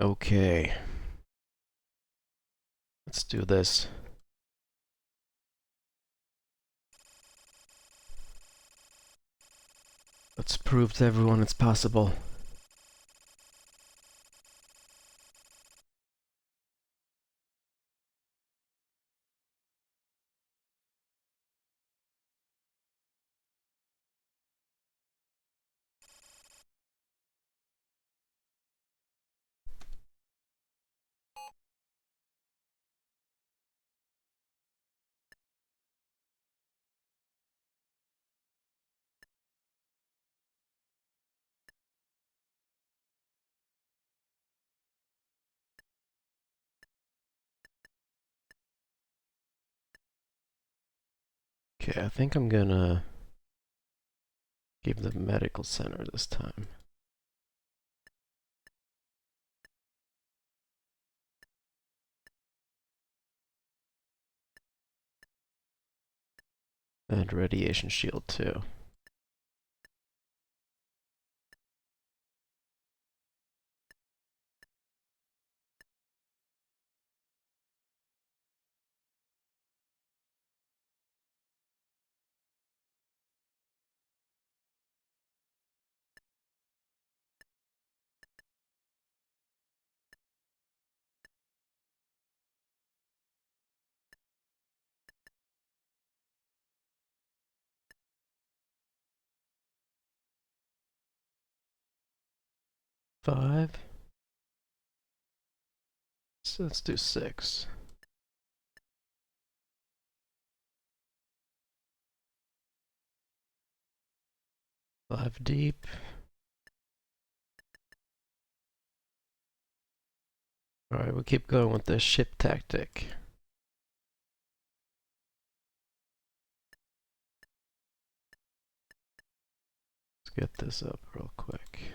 Okay, let's do this. Let's prove to everyone it's possible. Okay, I think I'm gonna give the medical center this time. And radiation shield too. Five. So let's do 6. 5 deep. Alright, we'll keep going with the ship tactic. Let's get this up real quick.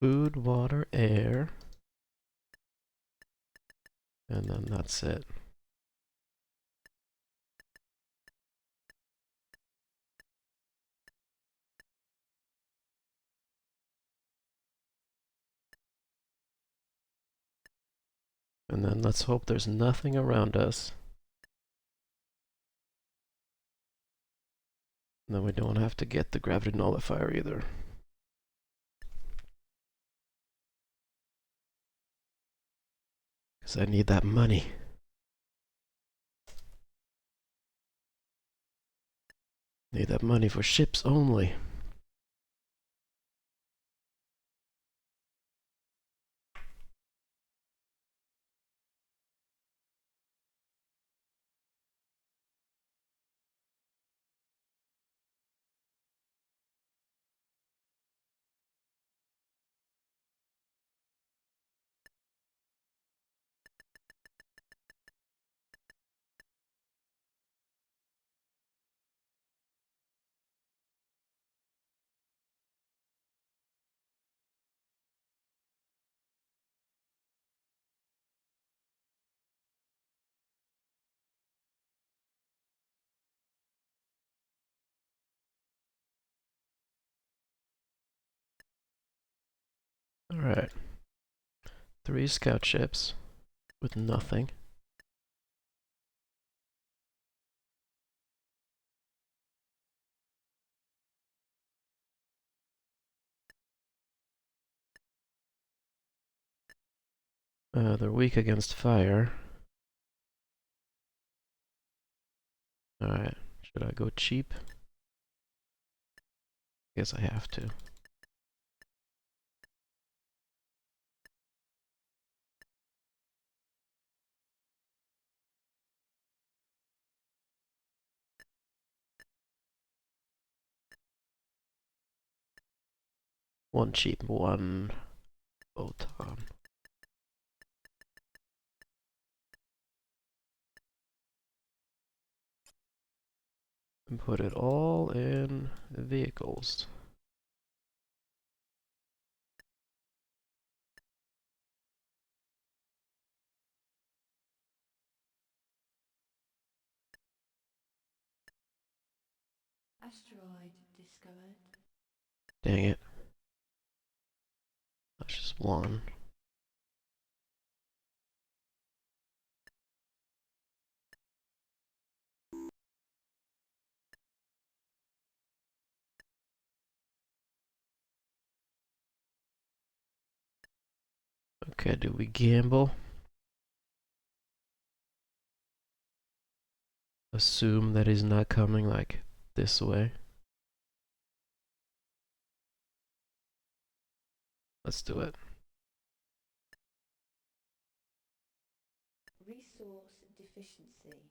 Food, water, air. And then that's it. And then let's hope there's nothing around us. And then we don't have to get the gravity nullifier either. Because I need that money. Need that money for ships only. Alright. 3 scout ships with nothing. They're weak against fire. Alright, should I go cheap? Guess I have to. One cheap, one photon. And put it all in vehicles. Asteroid discovered. Dang it. That's just one. Okay, do we gamble? Assume that he's not coming like this way. Let's do it. Resource deficiency.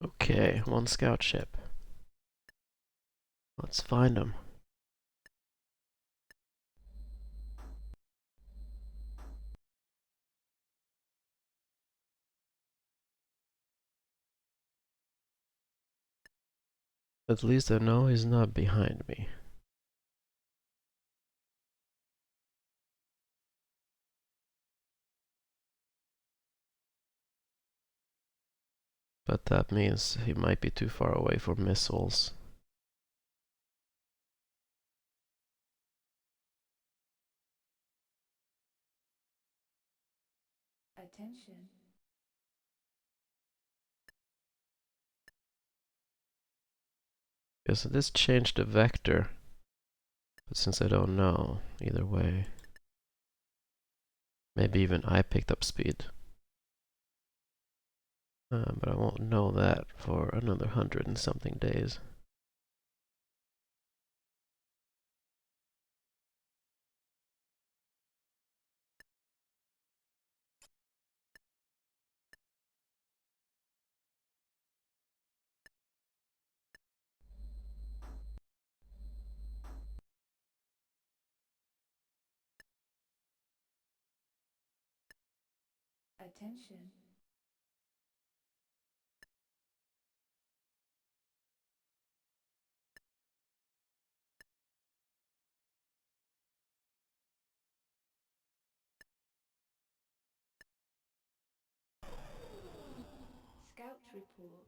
Okay, one scout ship. Let's find him. At least I know he's not behind me. But that means he might be too far away for missiles. Attention. Yeah, so this changed the vector. But since I don't know, either way. Maybe even I picked up speed. But I won't know that for another 100 and something days. Attention. Scout report.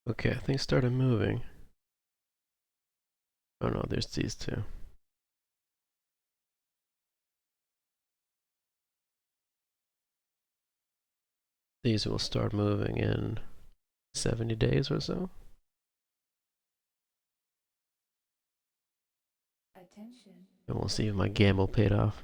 Okay, things started moving. Oh no, there's these two. These will start moving in 70 days or so. Attention. And we'll see if my gamble paid off.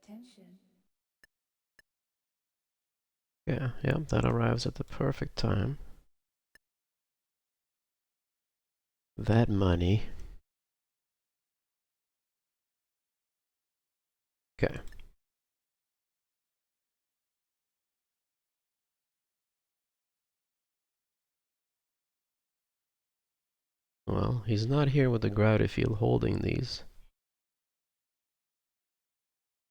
Attention. Yeah, that arrives at the perfect time. That money. Okay. Well, he's not here with the gravity field holding these.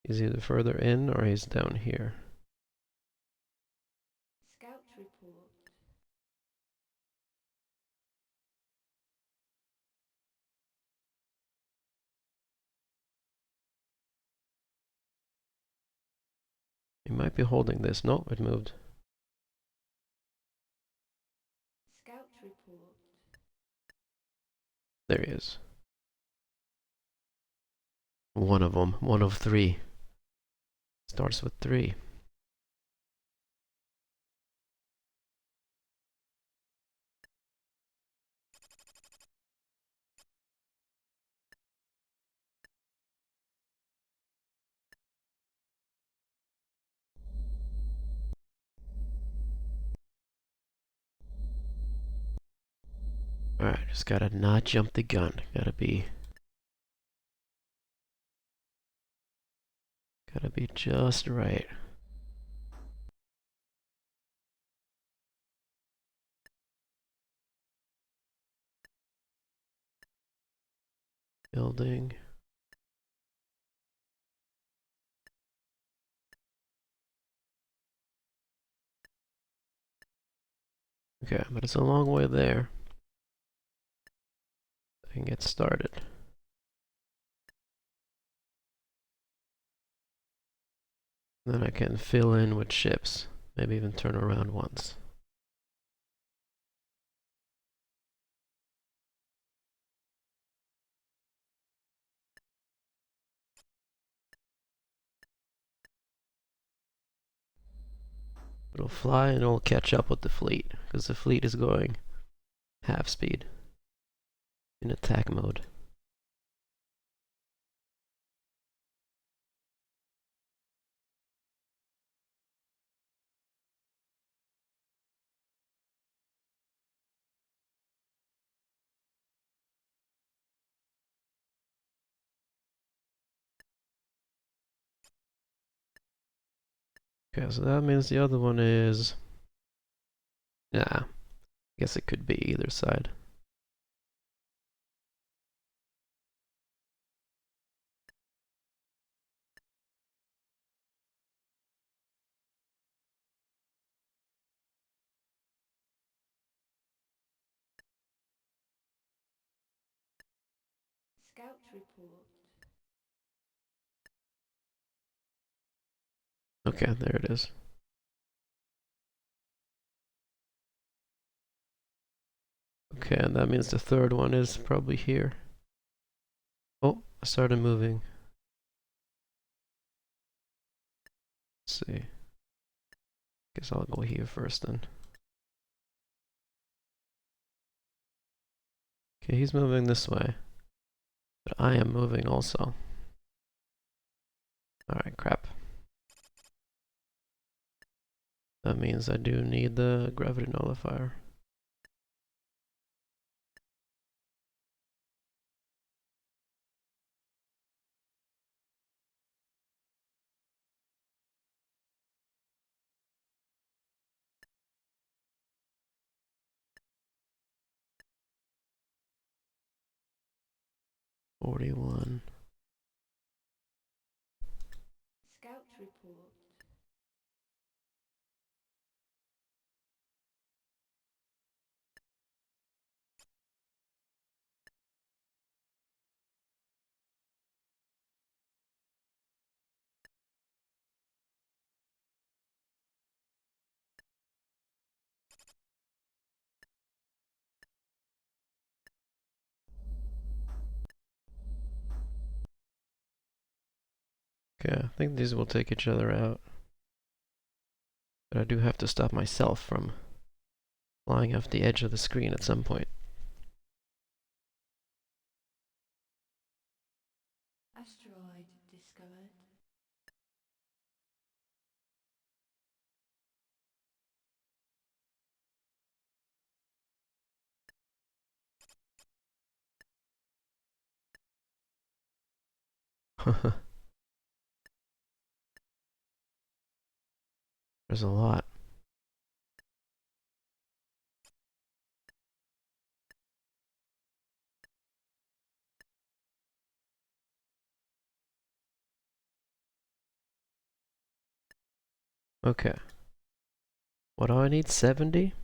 He's either further in or he's down here. Scout report. He might be holding this. No, it moved. Scout report. There he is. One of them. One of three. Starts with 3. Alright, just gotta not jump the gun. Gotta be just right. Building. Okay, but it's a long way there. I can get started. Then I can fill in with ships. Maybe even turn around once. It'll fly and it'll catch up with the fleet, because the fleet is going half speed in attack mode. Okay, so that means the other one is... Nah, I guess it could be either side. Scout report. Okay, there it is. Okay, and that means the third one is probably here. Oh, I started moving. Let's see. Guess I'll go here first then. Okay, he's moving this way. But I am moving also. Alright, crap. That means I do need the gravity nullifier. 41. Scout report. Okay, I think these will take each other out. But I do have to stop myself from flying off the edge of the screen at some point. Asteroid discovered. There's a lot. Okay. What do I need? 70?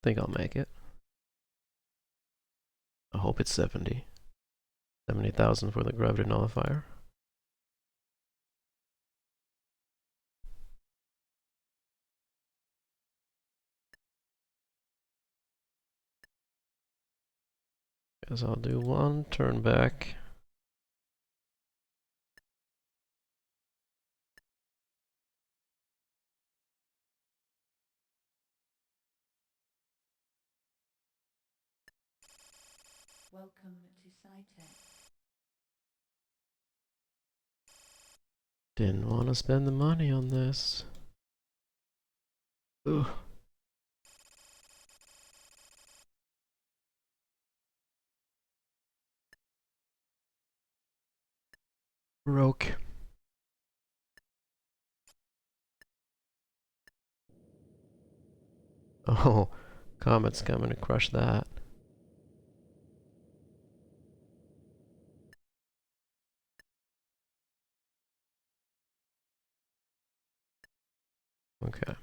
Think I'll make it. I hope it's 70. 70,000 for the gravity nullifier. Guess I'll do one turn back. Welcome to SciTech. Didn't want to spend the money on this. Ugh. Broke. Oh, Comet's coming to crush that. Okay.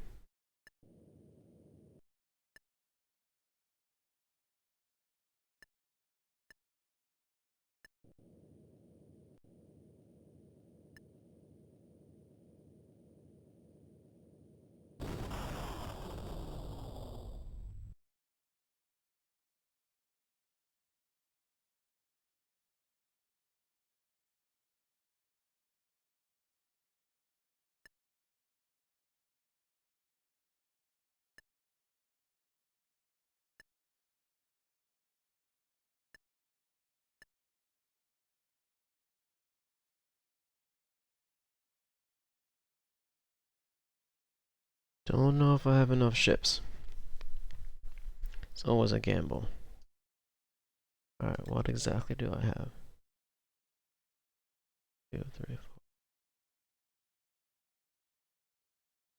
Don't know if I have enough ships. It's always a gamble. Alright, what exactly do I have? 2, 3,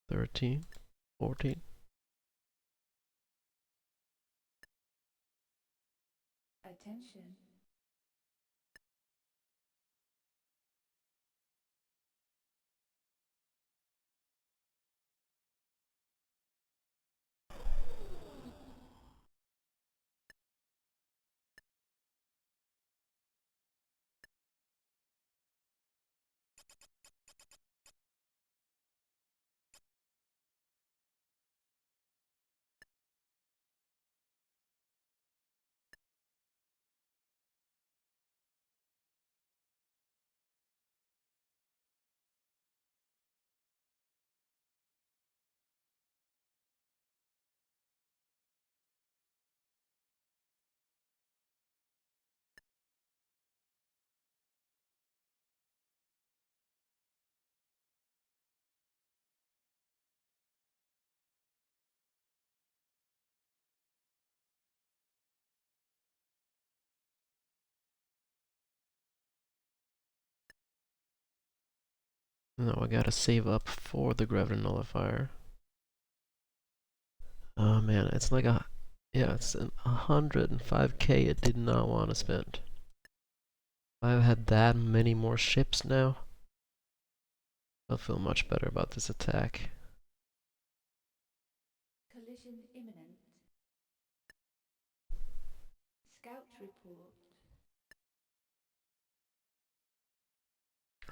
4, 13, 14. Attention. No, I gotta save up for the gravity nullifier. Oh man, it's like Yeah, it's an 105k it did not want to spend. If I've had that many more ships now, I'll feel much better about this attack. Collision imminent. Scout report.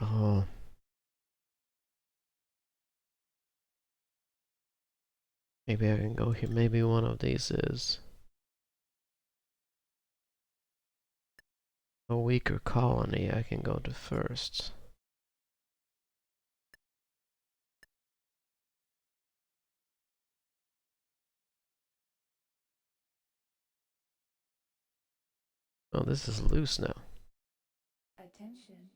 Oh. Maybe I can go here. Maybe one of these is a weaker colony I can go to first. Oh, this is loose now. Attention.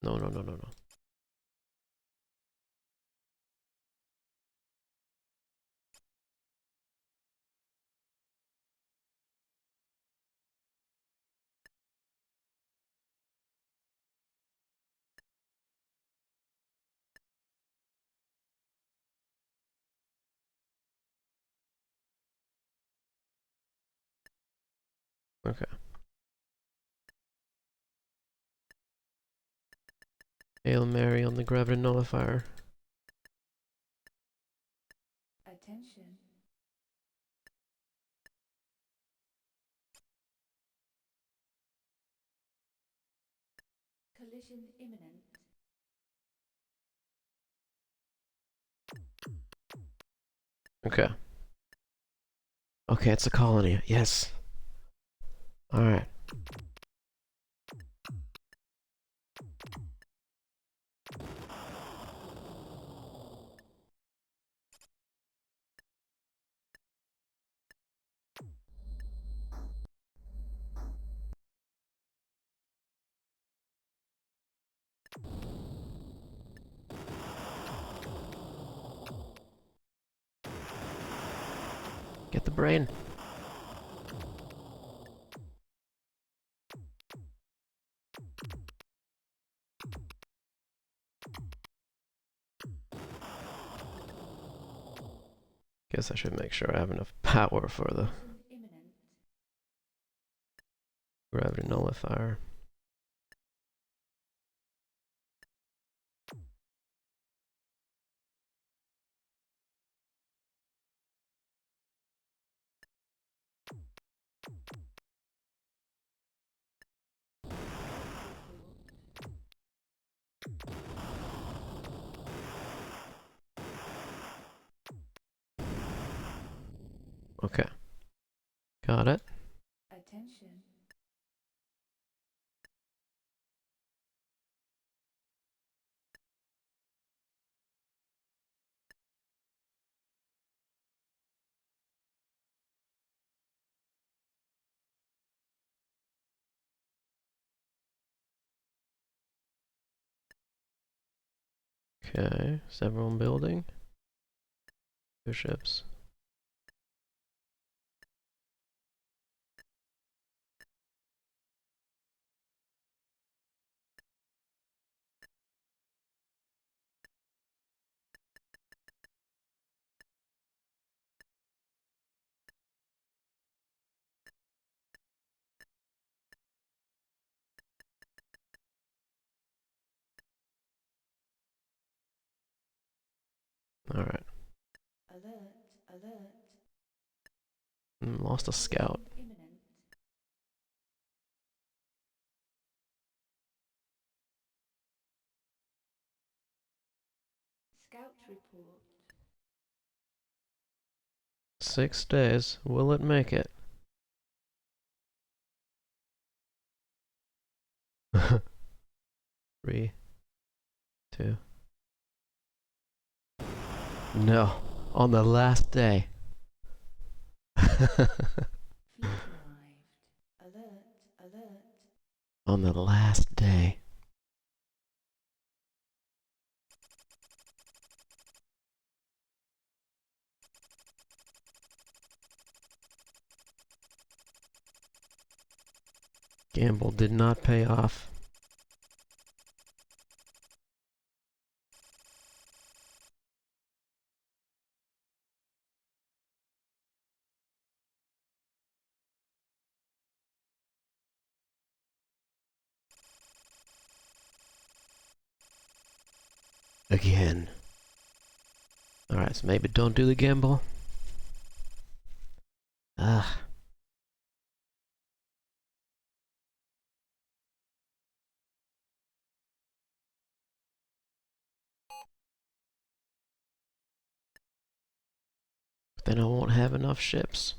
No, no, no, no, no. Okay. Hail Mary on the gravity nullifier. Attention. Collision imminent. Okay. Okay, it's a colony. Yes. Alright. Get the brain. Guess I should make sure I have enough power for the Collision imminent. gravity nullifier. Okay. Got it. Attention. Okay. Several building. 2 ships. Alright. Alert. Alert. Lost a scout. Collision imminent. Scout report. 6 days. Will it make it? 3, 2. No. On the last day. Fleet arrived. Alert. Alert. On the last day. Gamble did not pay off. Again. Alright, so maybe don't do the gamble. Ah. Then I won't have enough ships.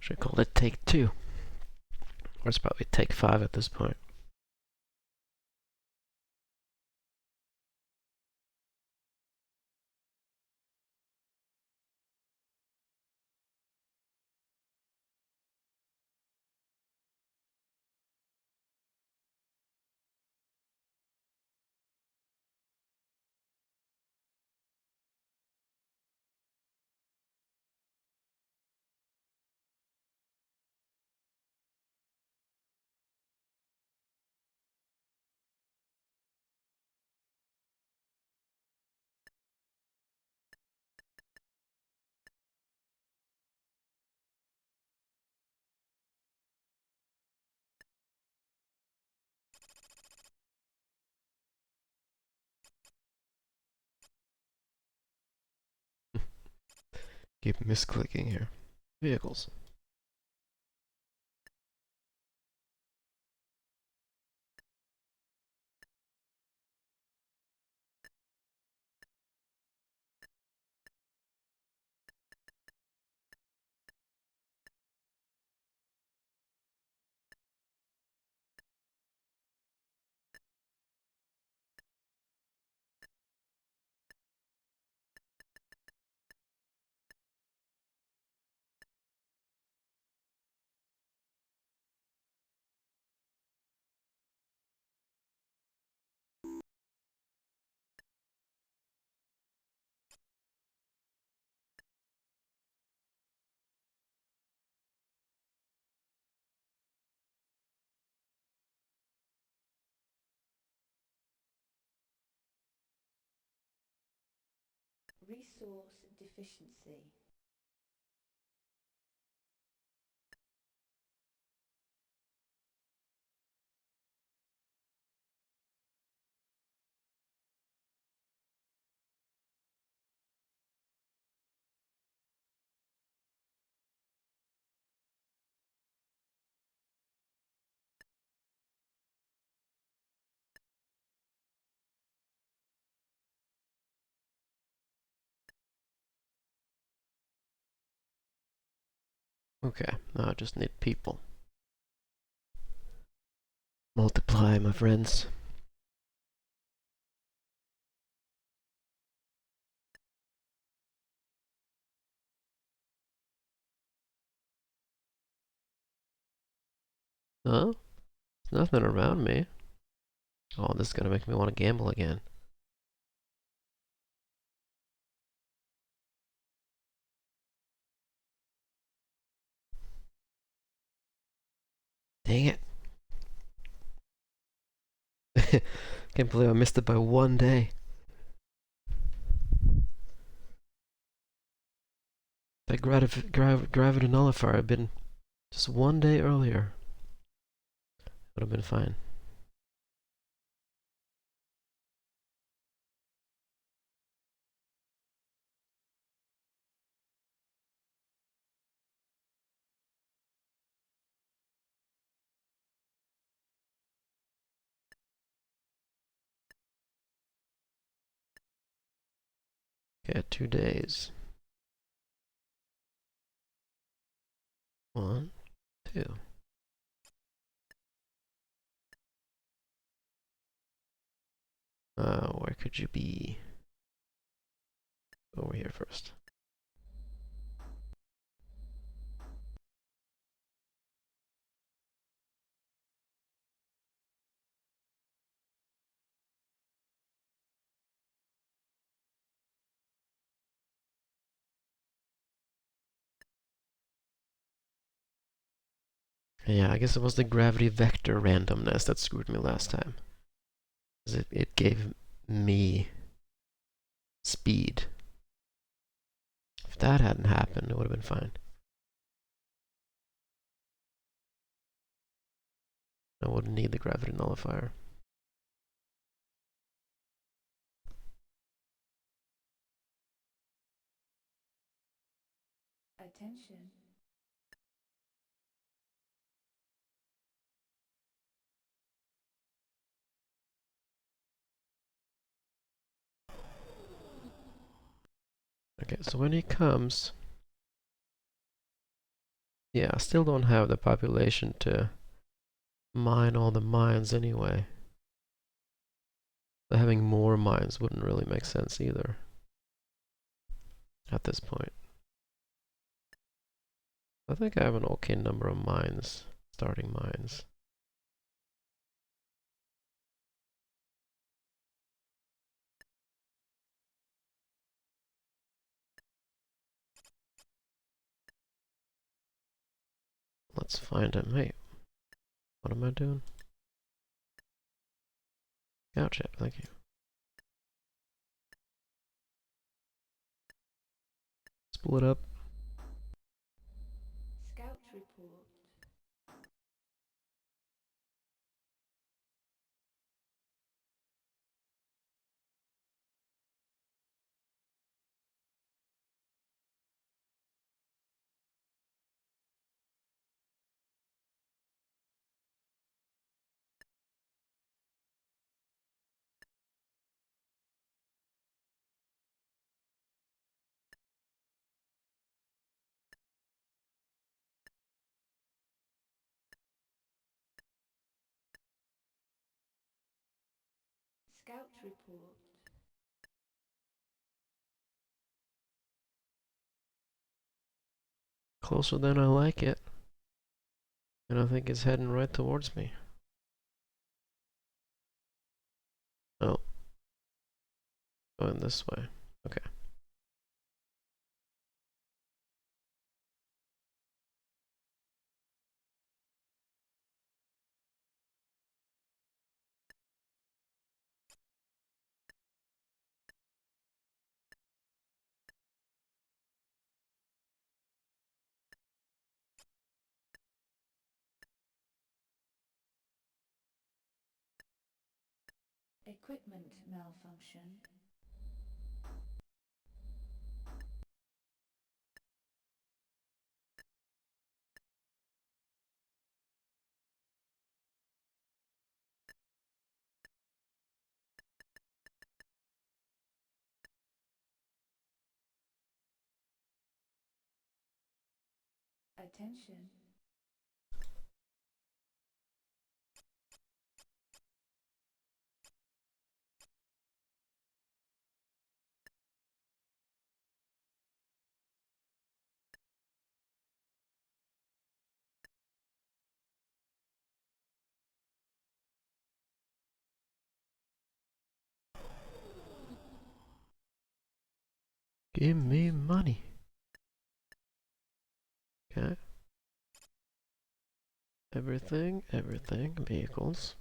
Should call it take 2. Or it's probably take 5 at this point. Keep misclicking here. Vehicles. Resource deficiency. Okay, now I just need people. Multiply, my friends. Huh? There's nothing around me. Oh, this is gonna make me want to gamble again. Dang it. Can't believe I missed it by 1 day. That gravity nullifier had been just 1 day earlier. Would have been fine. Okay, 2 days. 1, 2. Where could you be? Over here first. Yeah, I guess it was the gravity vector randomness that screwed me last time. 'Cause it gave me speed. If that hadn't happened, it would have been fine. I wouldn't need the gravity nullifier. Attention. Okay, so when he comes... Yeah, I still don't have the population to mine all the mines anyway. So having more mines wouldn't really make sense either. At this point. I think I have an okay number of mines. Starting mines. Let's find him. Hey, what am I doing? Scout chip, thank you. Split up. Scout report. Scout report. Closer than I like it. And I think it's heading right towards me. Oh. Going this way. Okay. Equipment malfunction. Attention. Give me money. Okay. Everything, vehicles.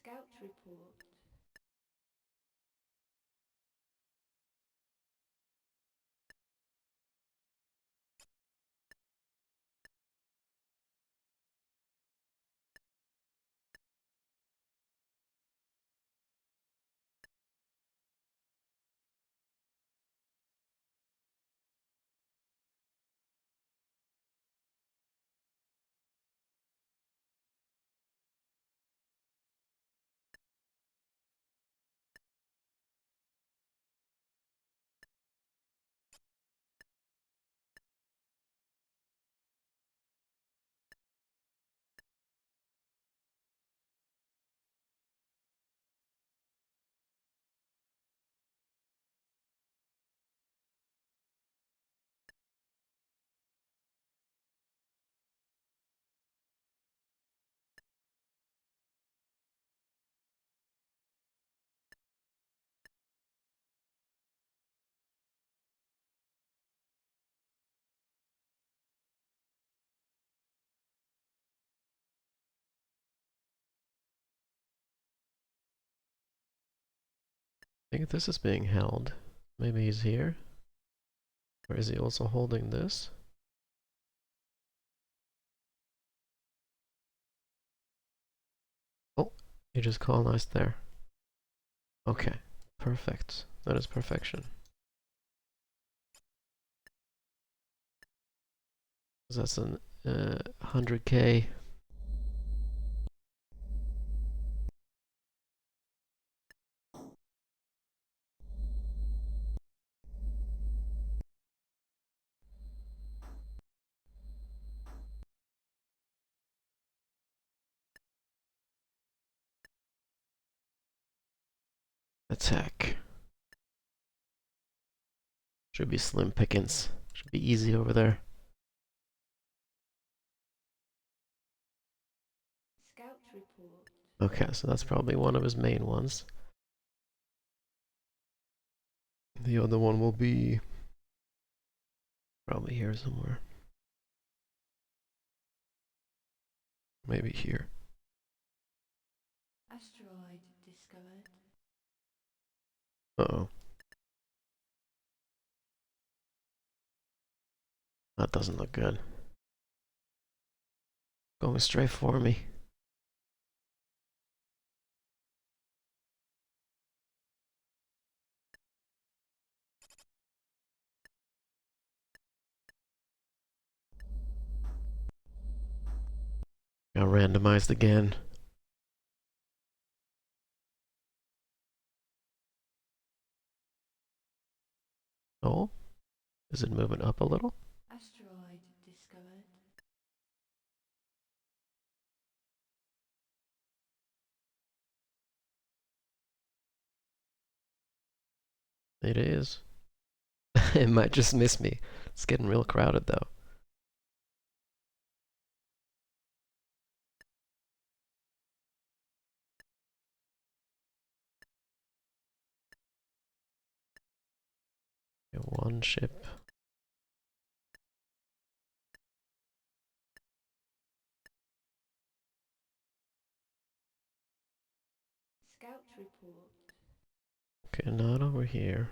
Scout report. I think this is being held. Maybe he's here? Or is he also holding this? Oh, he just colonized there. Okay, perfect. That is perfection. That's an 100k. Attack. Should be slim pickings. Should be easy over there. Scout report. Okay, so that's probably one of his main ones. The other one will be probably here somewhere. Maybe here. Asteroid discovered. Uh-oh. That doesn't look good. Going straight for me. Got randomized again. Oh? Is it moving up a little? Asteroid discovered. It is. It might just miss me. It's getting real crowded though. Okay, one ship. Scout report. Okay, not over here.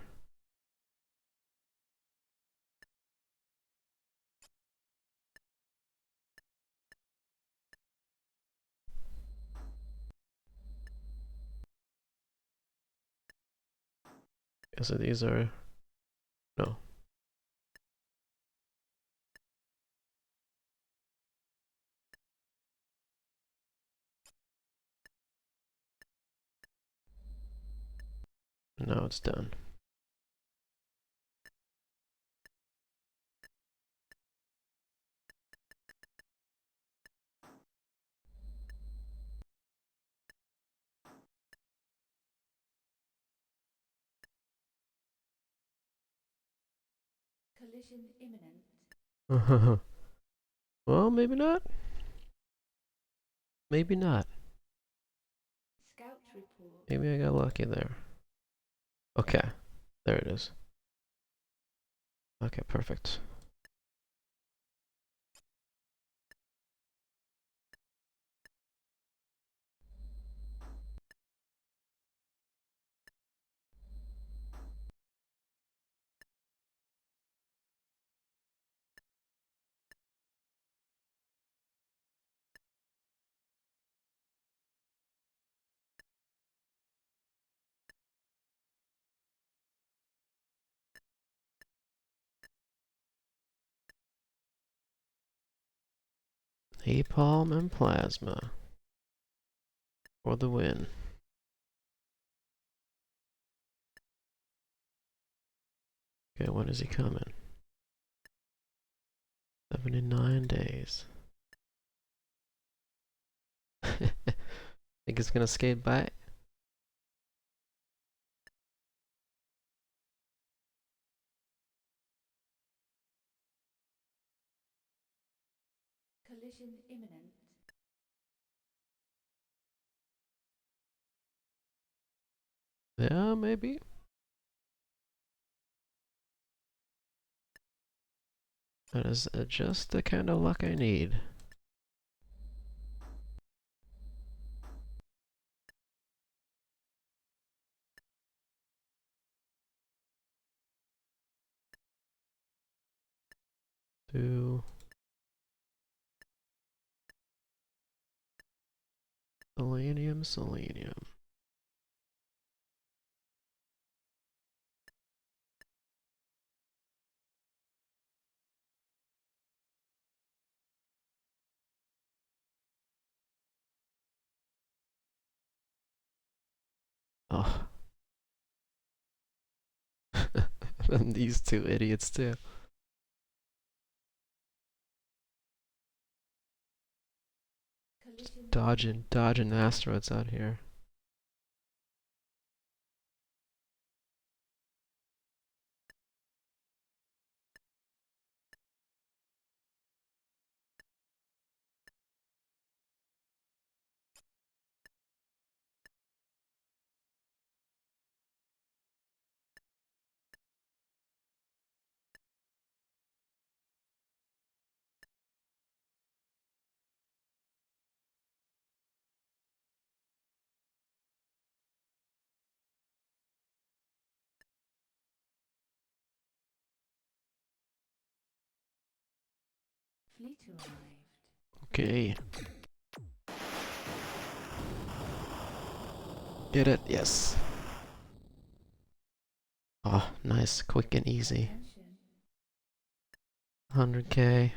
Okay, so these are... No. Now it's done. Collision imminent. Well, maybe not. Maybe not. Scout report. Maybe I got lucky there. Okay, there it is. Okay, perfect. Napalm and plasma for the win. Okay, when is he coming? 79 days. Think it's gonna skate by? Collision imminent. Yeah, maybe. That is just the kind of luck I need. To selenium, selenium. Oh. And these two idiots too. Collision Dodging asteroids out here. fleet arrived. Okay. Get it? Yes. Oh, nice, quick and easy. Attention. 100k.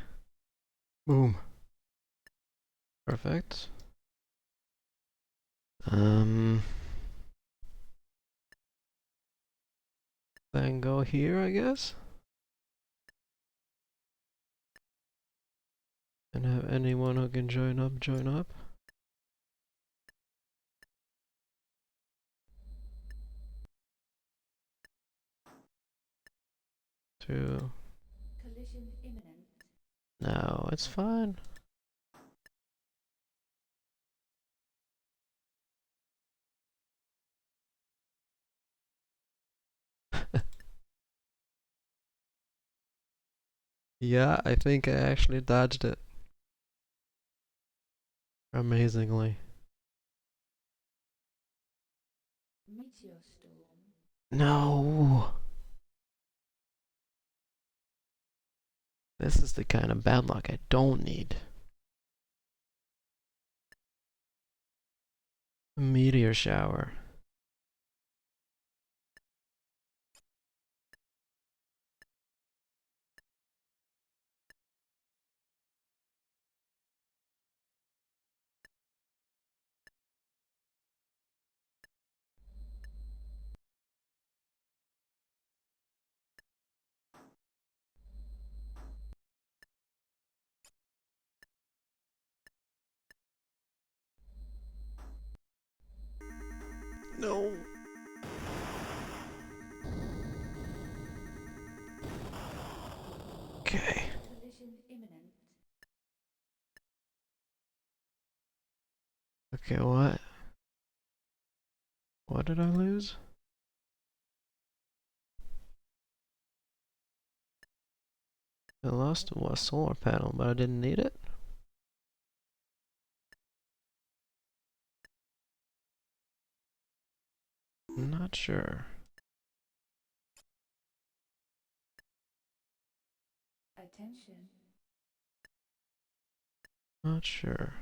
Boom. Perfect. Then go here, I guess. And have anyone who can join up, join up. Two. Collision imminent. No, it's fine. Yeah, I think I actually dodged it. Amazingly. Meteor storm. No! This is the kind of bad luck I don't need. A meteor shower. Okay, what? What did I lose? I lost a solar panel, but I didn't need it? Not sure. Attention. Not sure.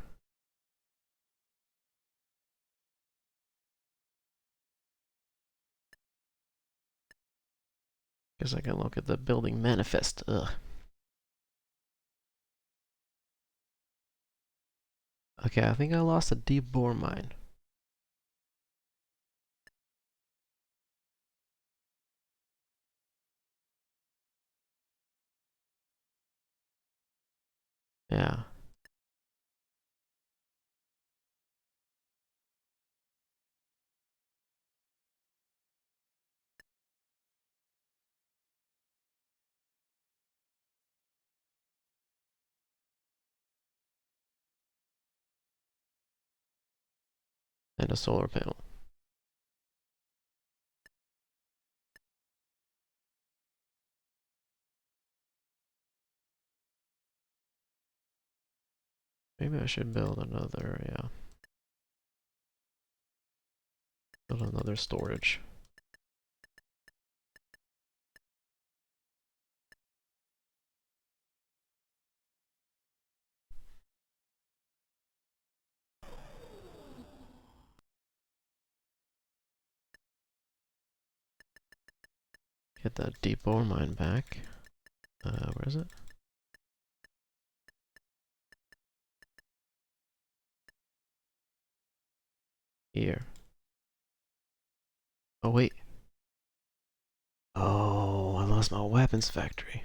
Guess I can look at the building manifest. Ugh. Okay, I think I lost a deep bore mine. Yeah. And a solar panel. Maybe I should build another, yeah. Build another storage. Get that deep ore mine back. Where is it? Here. Oh, wait. Oh, I lost my weapons factory.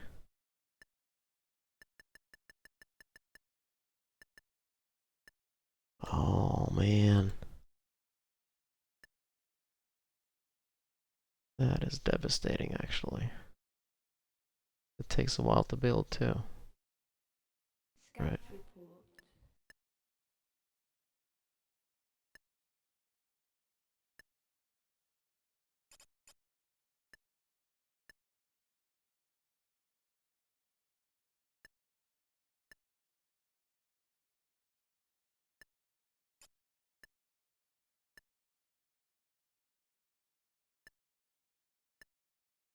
Oh, man. That is devastating, actually. It takes a while to build, too. Scout Right. report.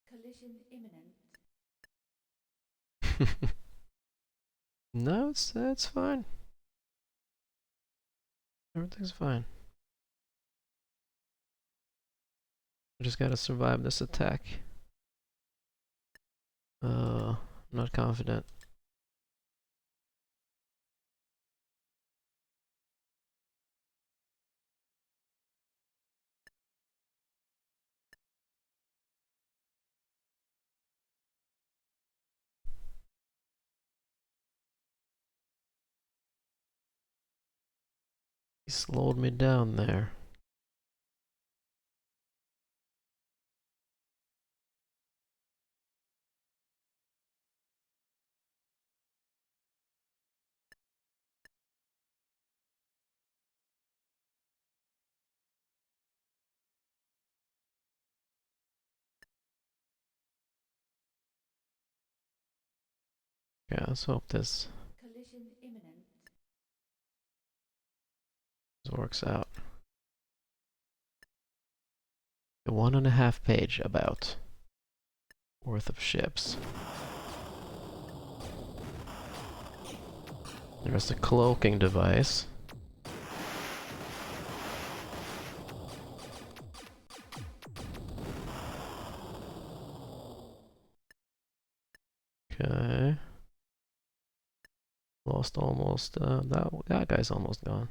Collision imminent. No, it's fine. Everything's fine. I just gotta survive this attack. I'm not confident. He slowed me down there. Yeah, let's hope this Collision imminent. works out. A 1.5 page about worth of ships. There's the cloaking device. Okay. Lost almost, that guy's almost gone.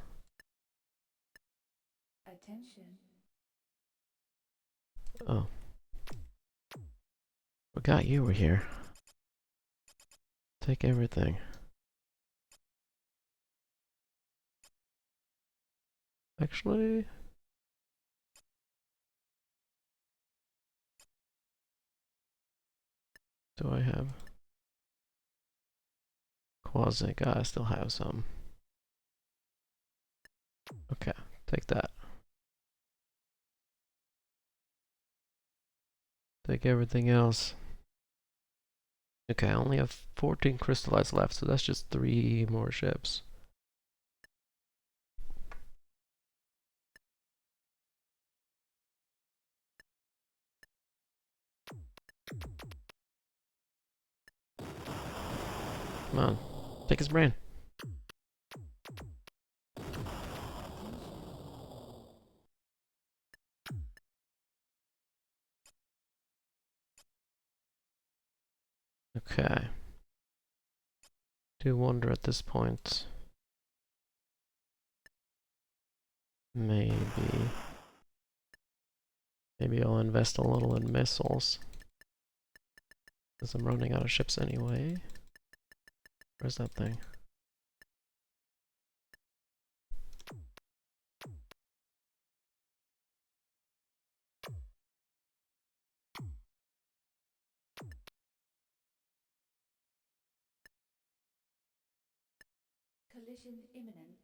Attention. Oh. Forgot you were here. Take everything. Actually... Do I have... Quasic? I still have some. Okay, take that. Take everything else. Okay, I only have 14 crystallized left, so that's just 3 more ships. Come on, take his brain. Okay. Do wonder at this point. Maybe I'll invest a little in missiles. Because I'm running out of ships anyway. Where's that thing? Collision imminent.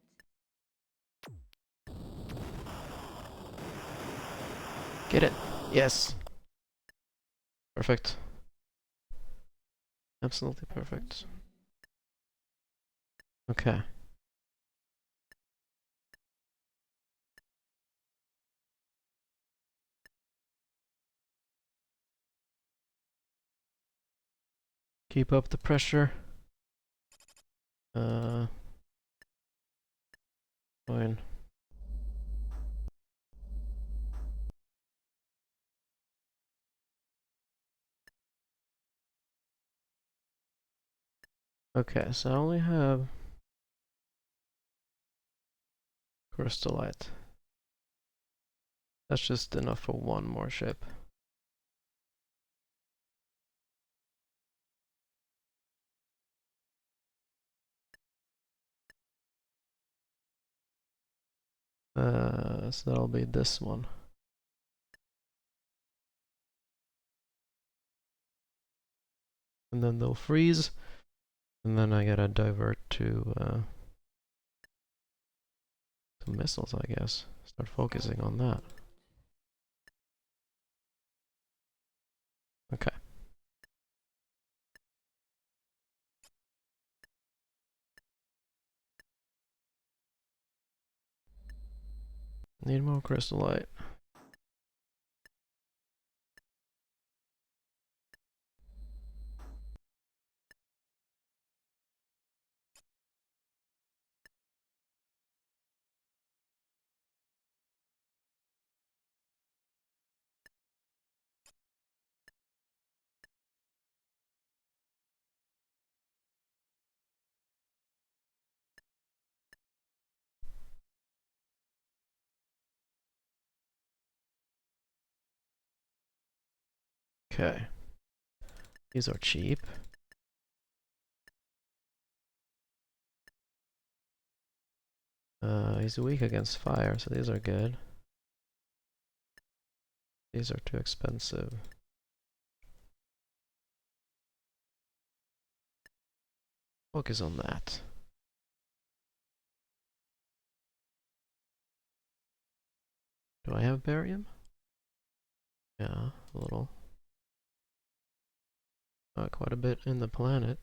Get it! Yes! Perfect. Absolutely perfect. Attention. Okay. Keep up the pressure. Fine. Okay, so I only have crystallite. That's just enough for 1 more ship. So that'll be this one. And then they'll freeze. And then I gotta divert to missiles, I guess. Start focusing on that. Okay. Need more crystallite. Okay. These are cheap. He's weak against fire, so these are good. These are too expensive. Focus on that. Do I have barium? Yeah, a little. Quite a bit in the planet.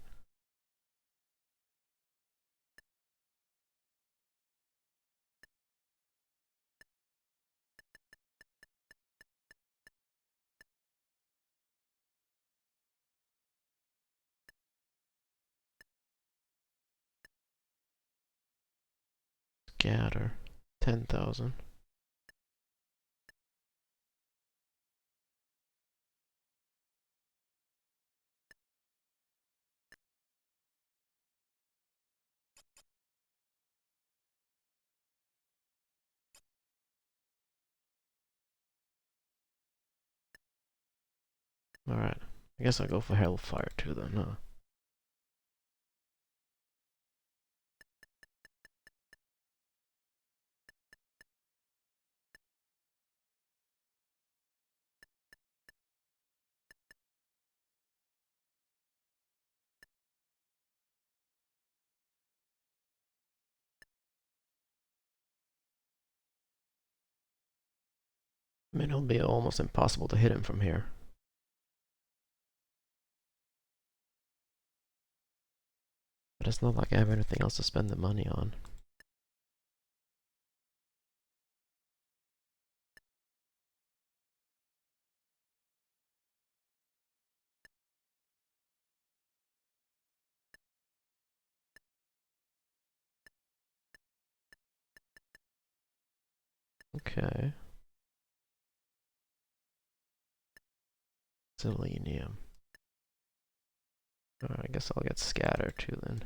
Scatter. 10,000. Alright. I guess I'll go for Hellfire too then, huh? I mean, it'll be almost impossible to hit him from here. But it's not like I have anything else to spend the money on. Okay. Selenium. Alright, I guess I'll get scatter too then.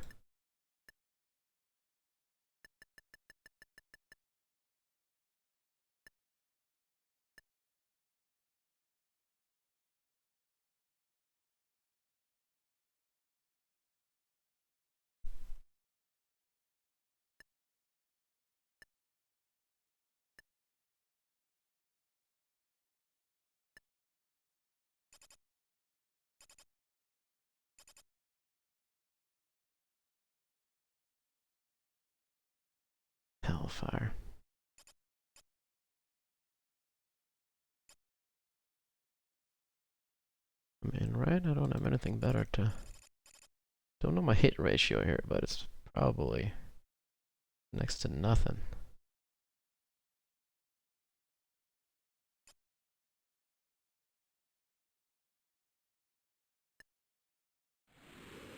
Hellfire. I mean, right? I don't have anything better to... Don't know my hit ratio here, but it's probably next to nothing.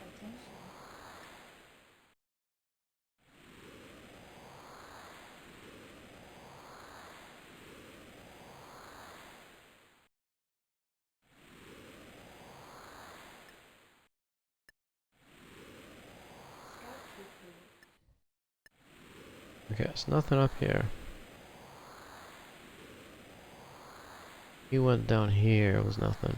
Attention. Scout troop lead. Okay, there's nothing up here. He went down here, it was nothing.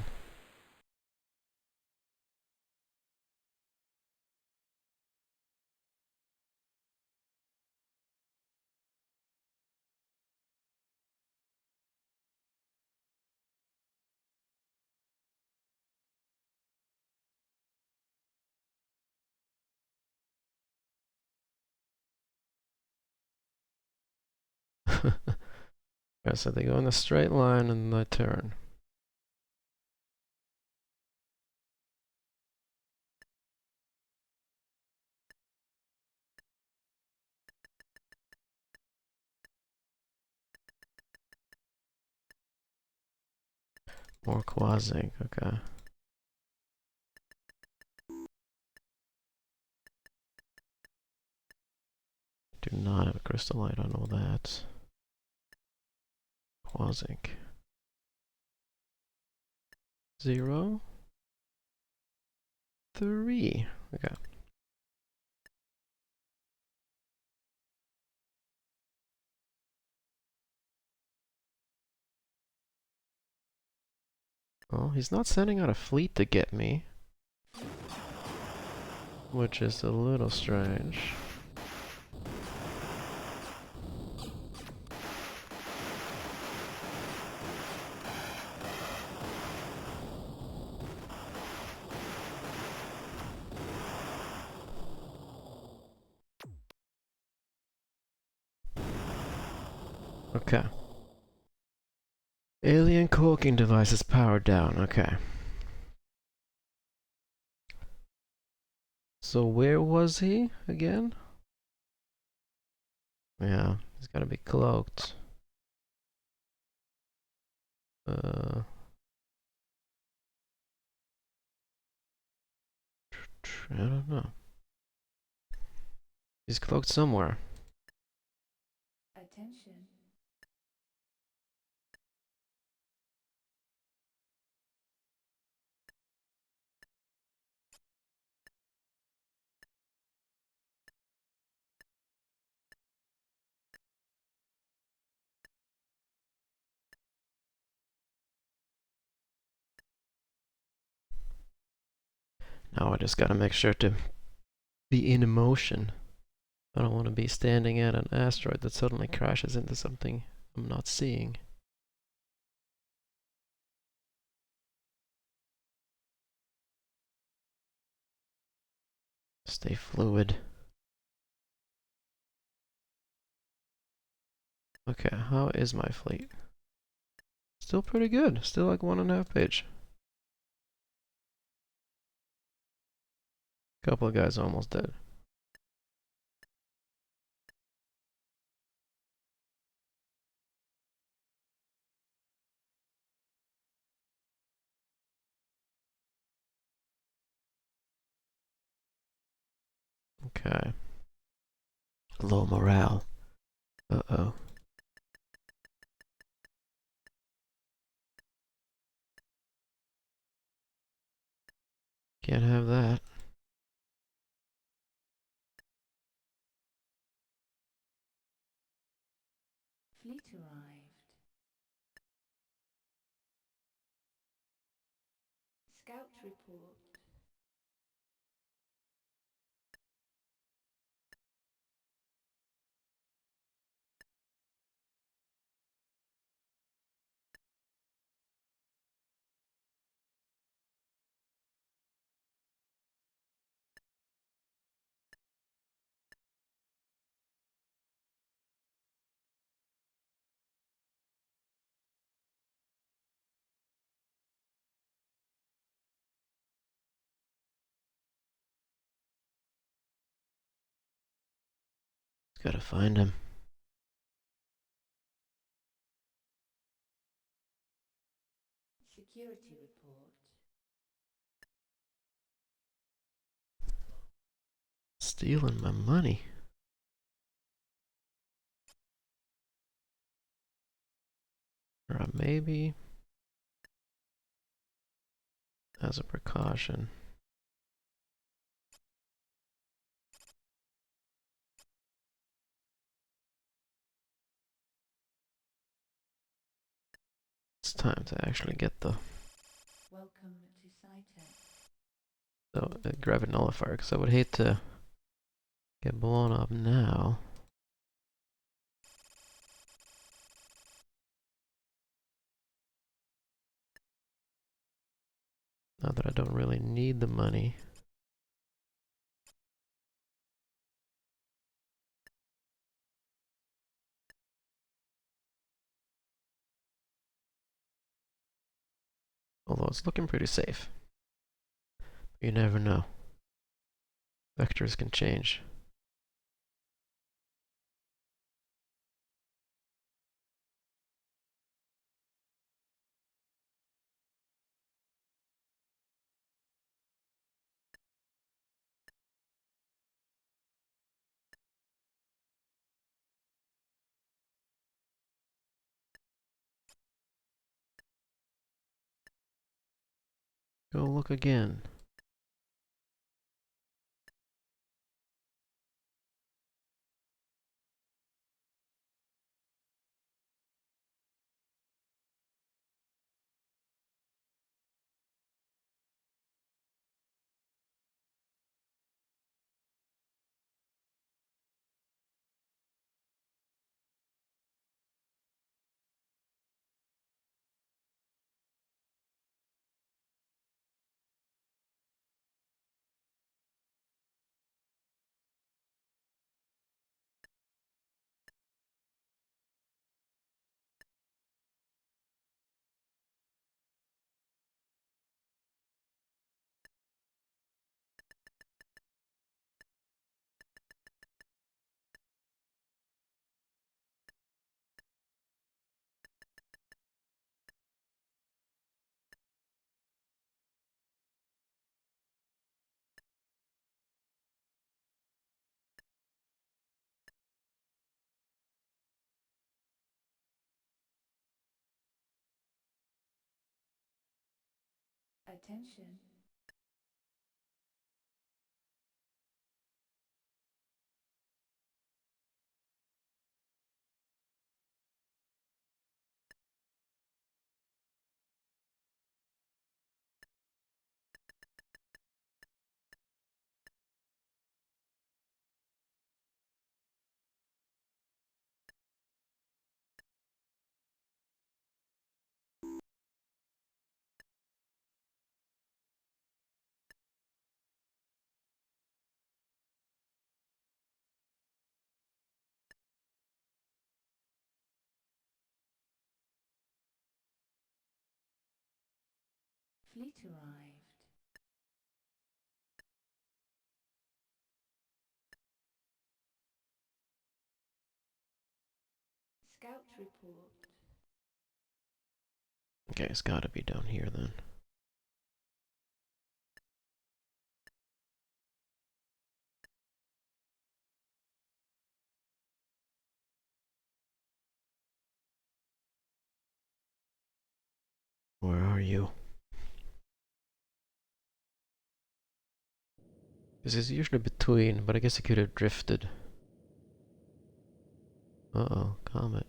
Yeah, so they go in a straight line and they turn. More quasi, okay. Do not have a crystallite, I know that. Quasink. 0, 3. Okay. Well, he's not sending out a fleet to get me, which is a little strange. Okay. Alien cloaking device is powered down, okay. So where was he again? Yeah, he's gotta be cloaked. I don't know. He's cloaked somewhere. Attention. Now I just gotta make sure to be in motion. I don't want to be standing at an asteroid that suddenly crashes into something I'm not seeing. Stay fluid. Okay, how is my fleet? Still pretty good. Still like 1.5 page. Couple of guys almost dead. Okay. Low morale. Uh-oh. Can't have that. Fleet arrived. Scout report. Gotta find him. Security report. Stealing my money. Or maybe as a precaution. It's time to actually get the Welcome to SciTech. gravity nullifier, because I would hate to get blown up now. Now that I don't really need the money. Although it's looking pretty safe. You never know. Vectors can change. Go look again. Attention. Fleet arrived. Scout report. Okay, it's gotta be down here then. Where are you? This is usually between, but I guess it could have drifted. Uh-oh, comet.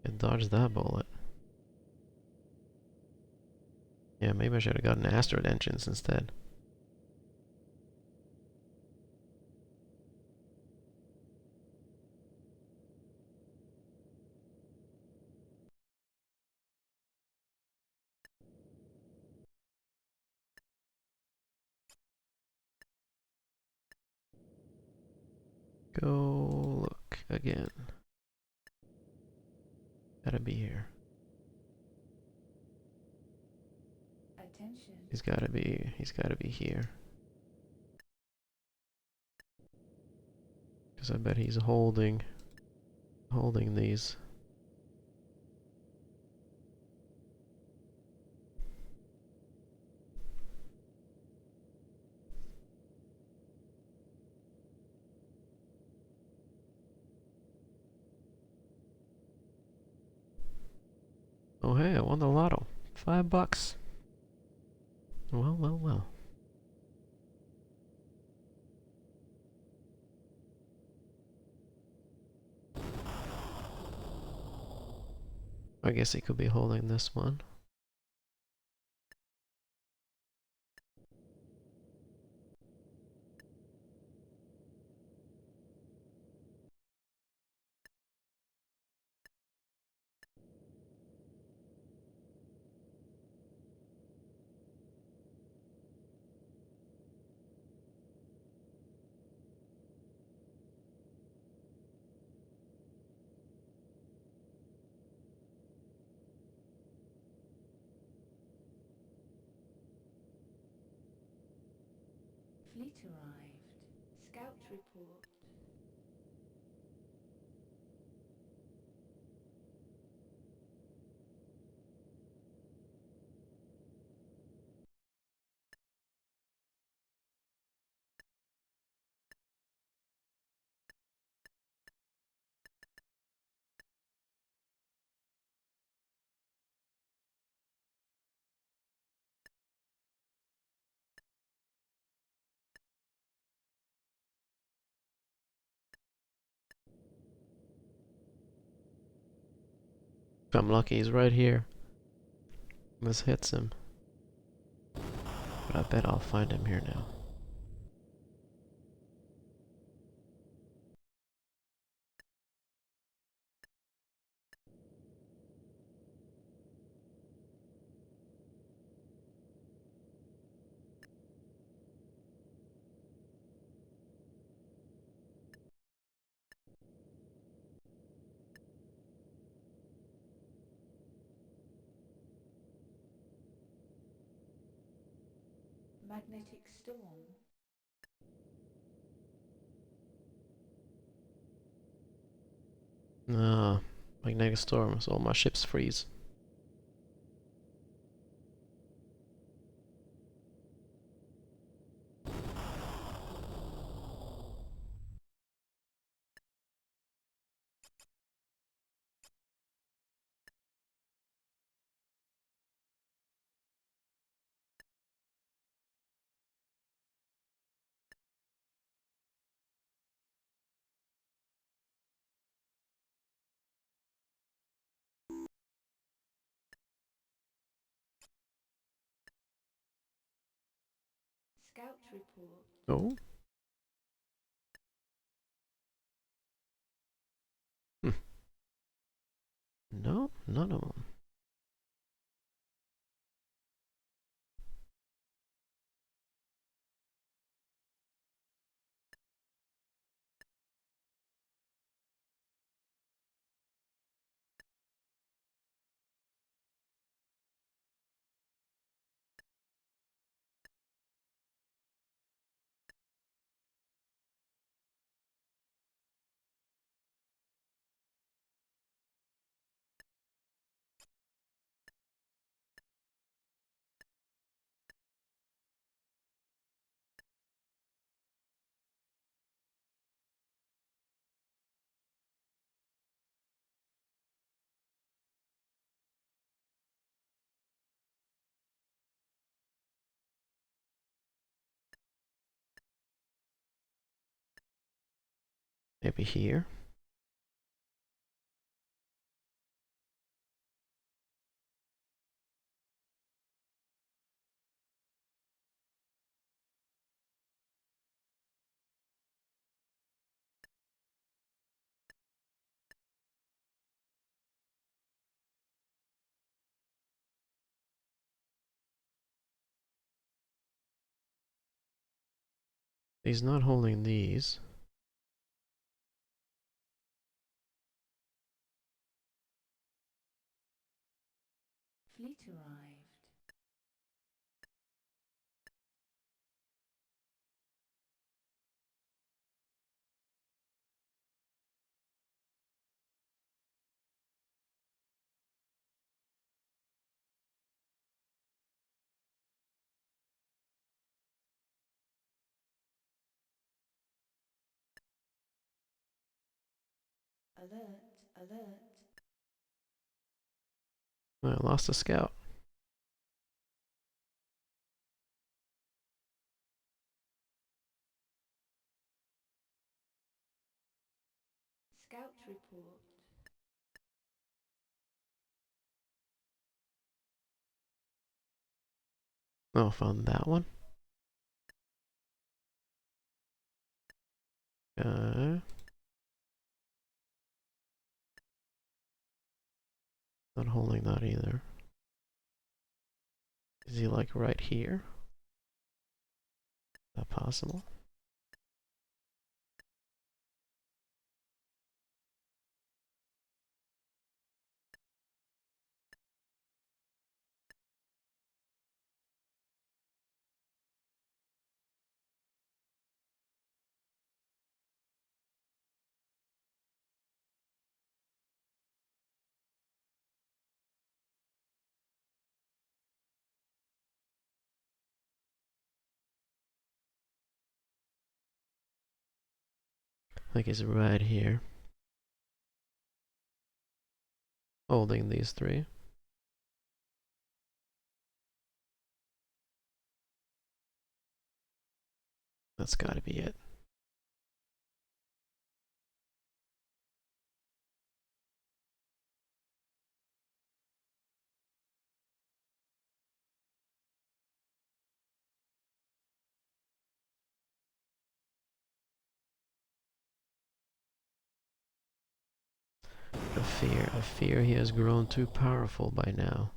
It dodged that bullet. Yeah, maybe I should have gotten asteroid engines instead. Go look again. Gotta be here. Attention. He's gotta be here. Cause I bet he's holding these. Oh hey, I won the lotto. $5. Well, well, well. I guess he could be holding this one. Fleet arrived. Scout report. If I'm lucky, he's right here. This hits him. But I bet I'll find him here now. Magnetic storm. Ah, magnetic storm, so all my ships freeze. Scout report. Oh? Hmm. No, none of them. Maybe here? He's not holding these. Fleet arrived. Alert, alert. I lost a scout. Scout report. Oh, found that one. Not holding that either. Is he like right here? Is that possible? I think he's right here. Holding these three. That's gotta be it. I fear he has grown too powerful by now.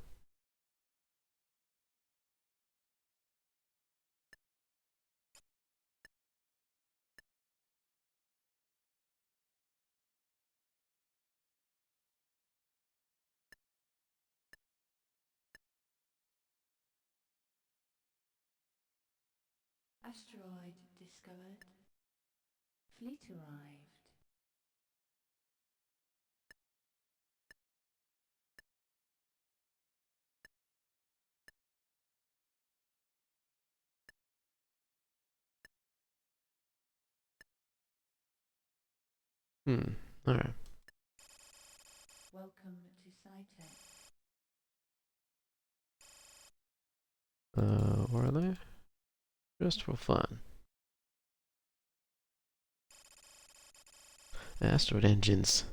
Asteroid discovered. Fleet arrived. Alright. Welcome to SciTech. Where are they? Just for fun. Asteroid engines.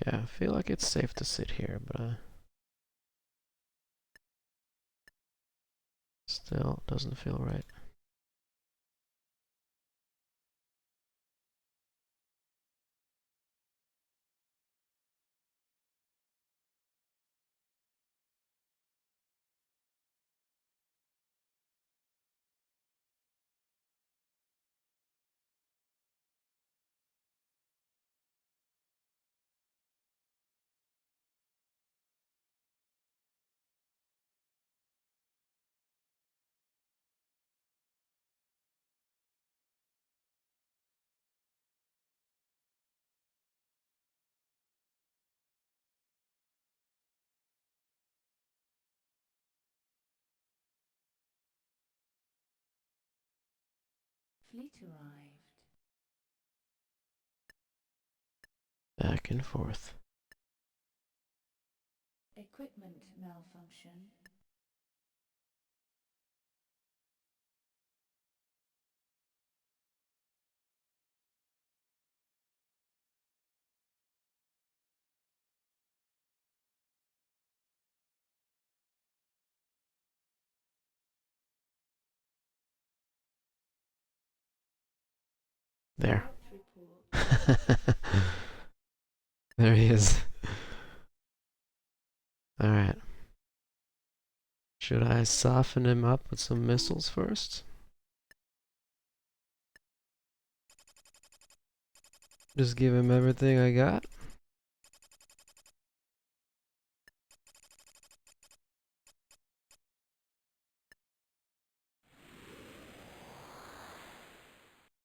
Okay, I feel like it's safe to sit here, but still doesn't feel right. Fleet arrived. Back and forth. Equipment malfunction. There. Scout report. There he is. Alright. Should I soften him up with some missiles first? Just give him everything I got?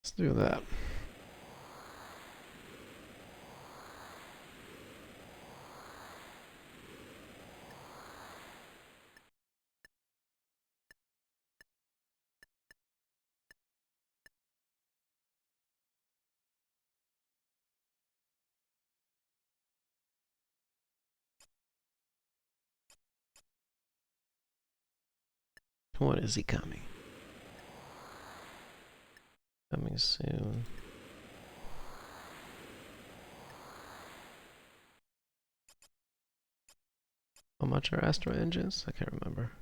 Let's do that. When is he coming? Coming soon. How much are Astro engines? I can't remember.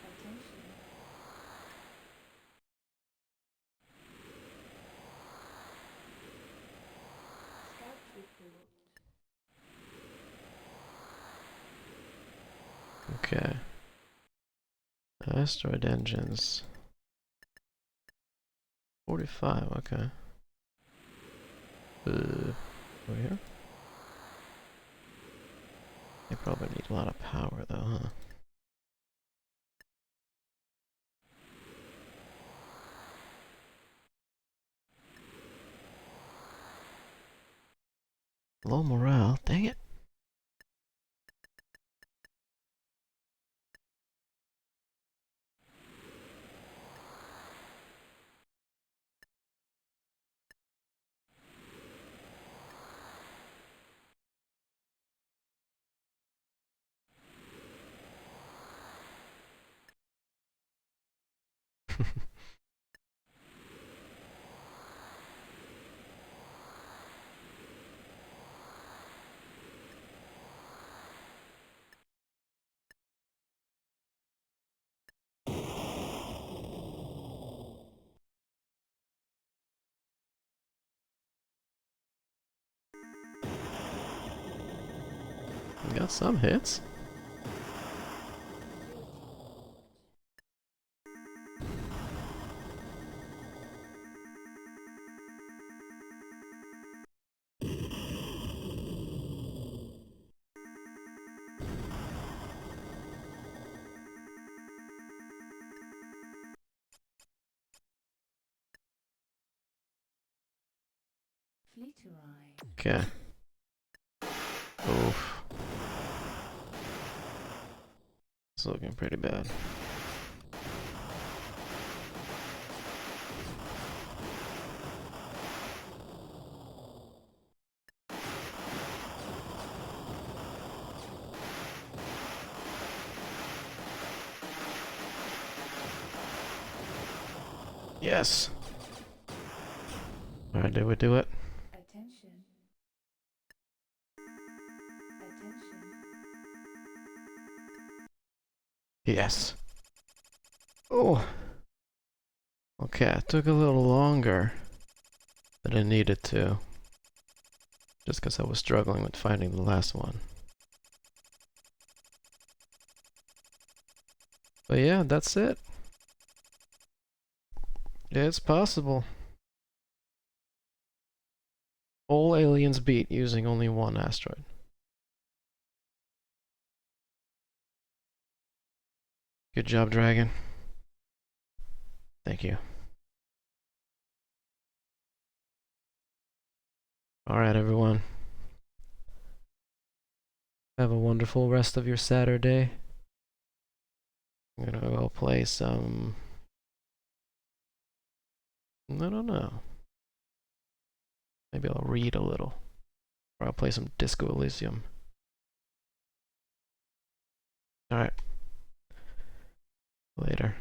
Attention. Scout report. Okay. Asteroid engines. 45, okay. Over here? They probably need a lot of power though, huh? Low morale, dang it. We got some hits. Fleet arrived. Okay. Oof. It's looking pretty bad. Yes. Alright, did we do it? Attention. Attention. Yes. Oh. Okay, it took a little longer than it needed to. Just because I was struggling with finding the last one. But yeah, that's it. Yeah, it's possible. All aliens beat using only one asteroid. Good job, Dragon. Thank you. Alright, everyone. Have a wonderful rest of your Saturday. I'm gonna go play some... I don't know. Maybe I'll read a little. Or I'll play some Disco Elysium. Alright. Later.